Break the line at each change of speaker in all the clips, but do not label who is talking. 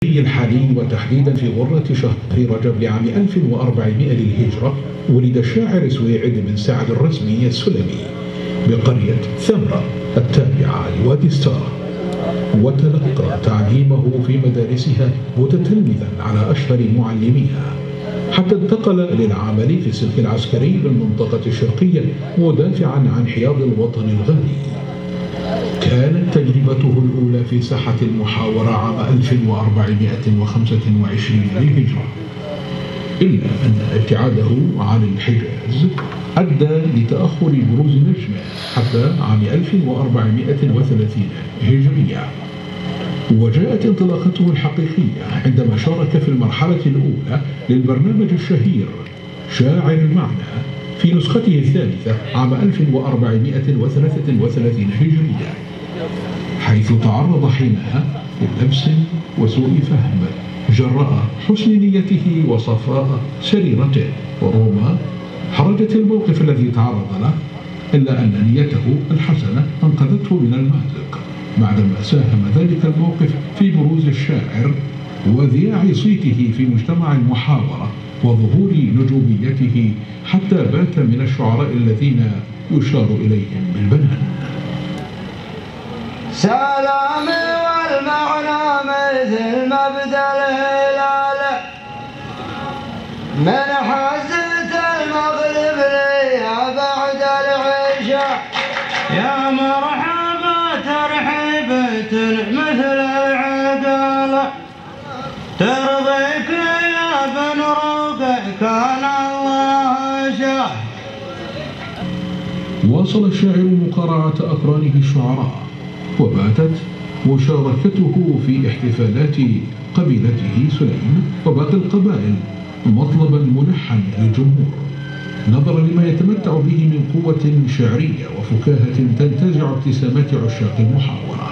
الحالي وتحديدا في غرة شهر رجب لعام 1400 للهجرة ولد الشاعر سويعد بن سعد الرزمي السلمي بقرية ثمرة التابعة لوادي ستار، وتلقى تعليمه في مدارسها متتلمذا على أشهر معلميها حتى انتقل للعمل في السلك العسكري بالمنطقة الشرقية مدافعا عن حياض الوطن الغالي. كانت تجربته الأولى في ساحة المحاورة عام 1425 للهجرة، إلا أن ابتعاده عن الحجاز أدى لتأخر بروز نجمه حتى عام 1430 هجرية. وجاءت انطلاقته الحقيقية عندما شارك في المرحلة الأولى للبرنامج الشهير شاعر المعنى في نسخته الثالثة عام 1433 هجرية، حيث تعرض حينها للبس وسوء فهم جراء حسن نيته وصفاء سريرته، وربما حرجت الموقف الذي تعرض له، إلا أن نيته الحسنة أنقذته من المأزق بعدما ساهم ذلك الموقف في بروز الشاعر وذياع صيته في مجتمع المحاورة وظهور نجوميته، حتى بات من الشعراء الذين يشار إليهم بالبنان.
سلامي والمعنى مثل مبدأ الهلال من حزة المغرب لي بعد العشاء، يا مرحبا ترحيبة مثل العقالة ترضيك يا بن رقع كان الله شاه.
واصل الشاعر مقارعة أقرانه الشعراء، وباتت مشاركته في احتفالات قبيلته سليم وباقي القبائل مطلبا ملحا للجمهور، نظرا لما يتمتع به من قوة شعرية وفكاهة تنتزع ابتسامات عشاق المحاورة.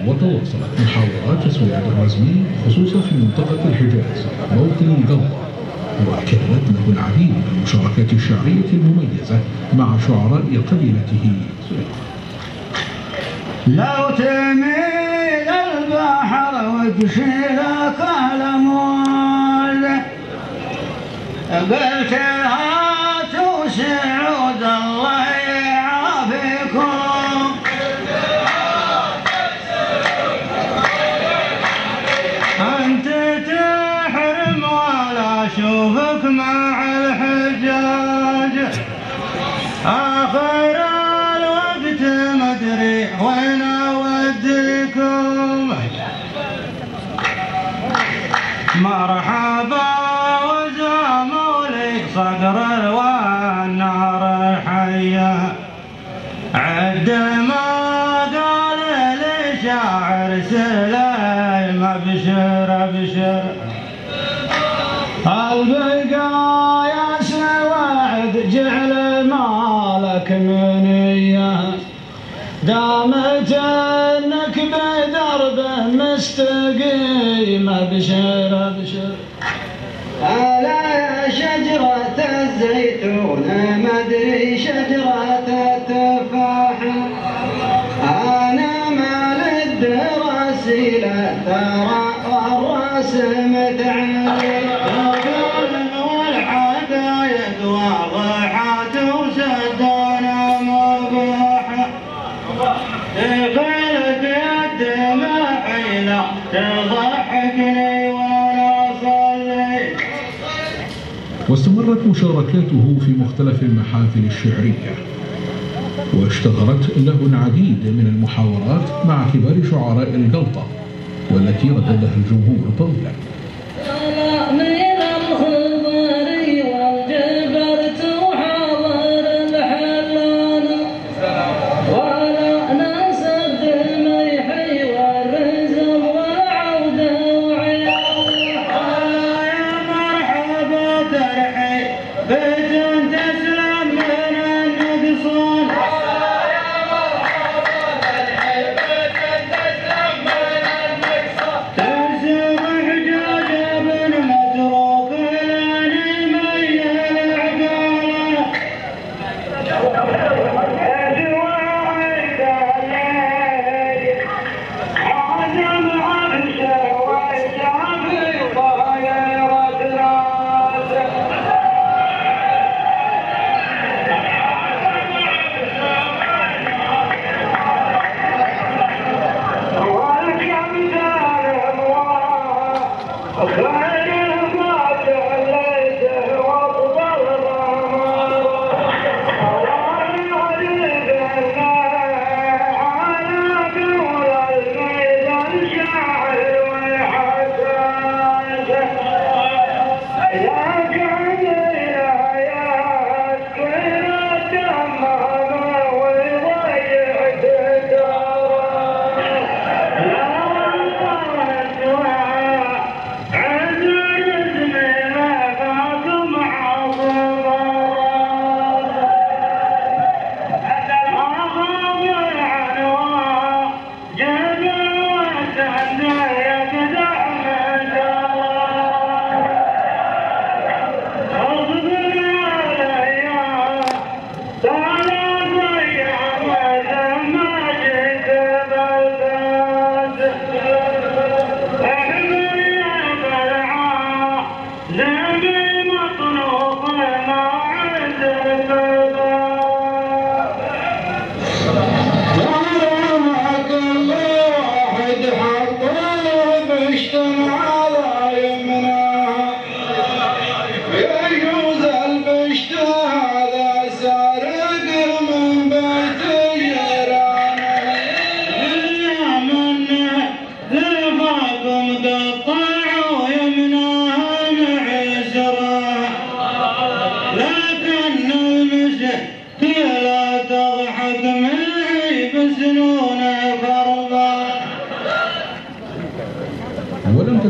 وتواصلت محاورات سويعد الرزمي خصوصا في منطقة الحجاز موطن القلطة، وكانت له العديد من المشاركات الشعرية المميزة مع شعراء قبيلته.
لو تميل البحر وتشيلك الأمواج قلت هاتوا سعود الله يعافيكم، أنت تحرم ولا أشوفك مع الحجاج، آخر الوقت مدري وين أوديكم، مرحبا وزامولي صقر والنار حية، عد ما قال لشاعر سليم ابشر ابشر، البقايا سويعد جعل مالك منية، دامت انك بدرب مستقيم ابشر ابشر، ألا يا شجرة الزيتون مدري شجرة التفاح، أنا مال الدراسي لا ترى الراس متعلق، والحدايق واضحات وسدانا مباحة، تقلت الدمع لا تضحكني وانا صلي.
واستمرت مشاركاته في مختلف المحافل الشعرية، واشتهرت له العديد من المحاورات مع كبار شعراء القلطة والتي رددها الجمهور طويلا.
ولا نصدق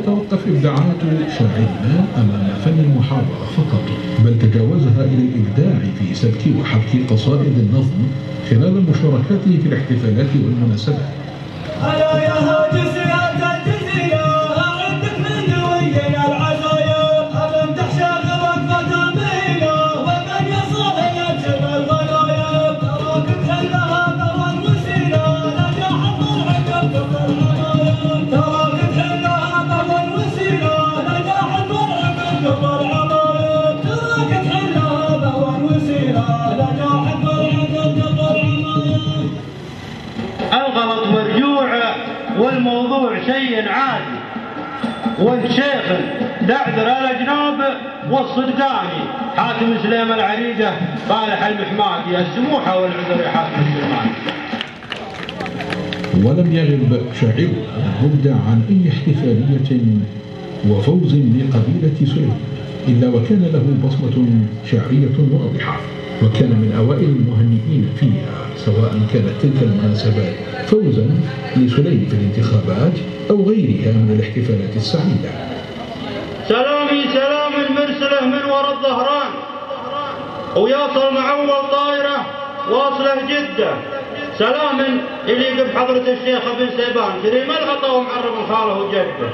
تتوقف إبداعات شاعرنا أمام فن المحاورة فقط، بل تجاوزها إلى الإبداع في سبك وحبك قصائد النظم خلال مشاركاته في الاحتفالات والمناسبات.
ألا يا هاجس يا تجزي أعدك من دوينا العزايا أمدح شاغبك فتامينا ومن يصل يجب الغلايا تراك تحلها ثمن وسيلة نجاح فرحك بكل عمايا تراك تحلها ثمن وسيلة نجاح فرحك بكل عمايا تراك تحلها ثمن وسيلة نجاح فرحك بكل عمايا.
الغلط مرجوع والموضوع شيء عادي، والشيخ تعذر الأجناب والصدقاني حاتم سليم العريجة صالح المحمادي السموحة والعذر يا حاتم سليمان.
ولم يغب شاعرنا المبدع عن أي احتفالية وفوز لقبيلة سليم إلا وكان له بصمة شعرية واضحة، وكان من أوائل المهنئين فيها، سواء كانت تلك المناسبات فوزا لسليم في الانتخابات أو غيرها من الاحتفالات السعيدة.
سلامي سلام مرسله من وراء الظهران ويوصل مع أول طائرة واصله جدة. سلام يليق بحضرة الشيخ ابن سيبان كريم الغطا ومعرب خاله وجده.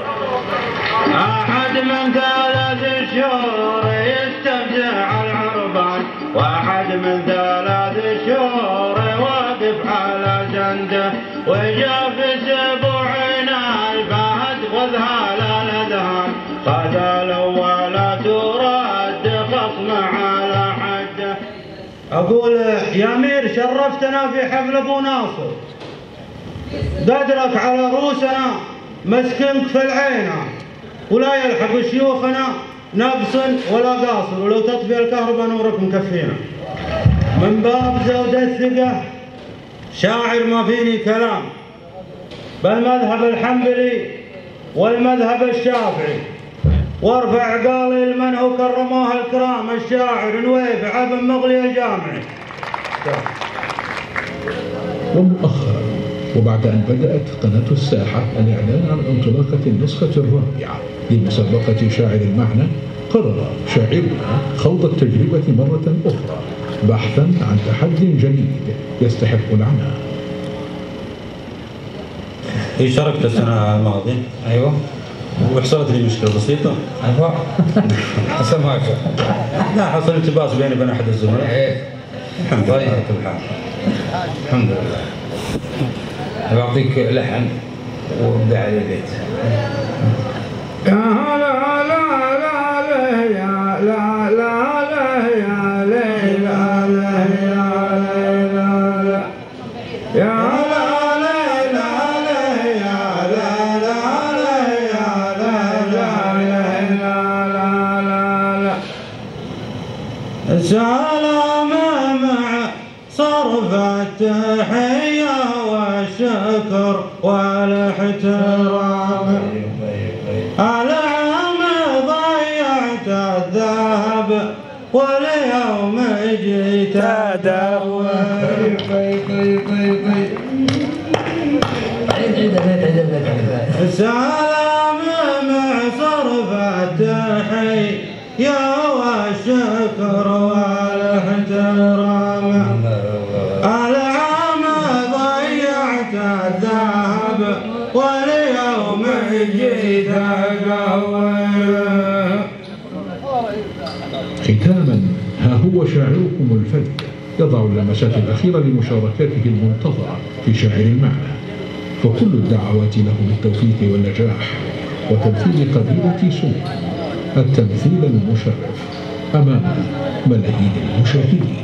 أحد من 3 شهور يستفزع العربان، واحد من 3 شهور واقف على جنده، وجاء في سبوعين الفهد خذها لا ندهان، قتلوا ولا ترد خصم على حده. أقول يا أمير شرفتنا في حفل أبو ناصر، قدرك على رؤوسنا مسكنك في العينة، ولا يلحق شيوخنا نقص ولا قاصر، ولو تطفي الكهرباء نورك مكفينا. من باب زود الثقة شاعر ما فيني كلام، بالمذهب الحنبلي والمذهب الشافعي، وارفع قالي لمن هو كرموه الكرام الشاعر نويفع بن مغلي الجامعي.
ومؤخرا وبعد أن بدأت قناة الساحة الإعلان عن انطلاقة النسخة الرابعة لمسابقة شاعر المعنى، قرر شاعرنا خوض التجربة مرة أخرى بحثا عن تحدي جديد يستحق العناء.
شاركت السنة الماضية.
ايوه.
وحصلت لي مشكلة بسيطة.
ايوه. حصل معك؟
لا، حصل التباس بيني وبين أحد الزملاء.
ايه.
الحمد لله على كل حال. الحمد لله.
بعطيك لحن وابدع على البيت.
يا لا لا لا لا يا لا لا لا يا لا لا يا لا يا سلام مع صرف التحية والشكر والاحترام، العام ضيعت الذهب واليوم جيت ادور. سلام مع صرف التحية والشكر والاحترام، العام ضيعت الذهب واليوم جيت أقوى.
ختاما ها هو شاعركم الفذ يضع اللمسات الأخيرة لمشاركاته المنتظرة في شاعر المعنى، فكل الدعوات له بالتوفيق والنجاح وتمثيل قبيلة سليم التمثيل المشرف أمام ملايين المشاهدين.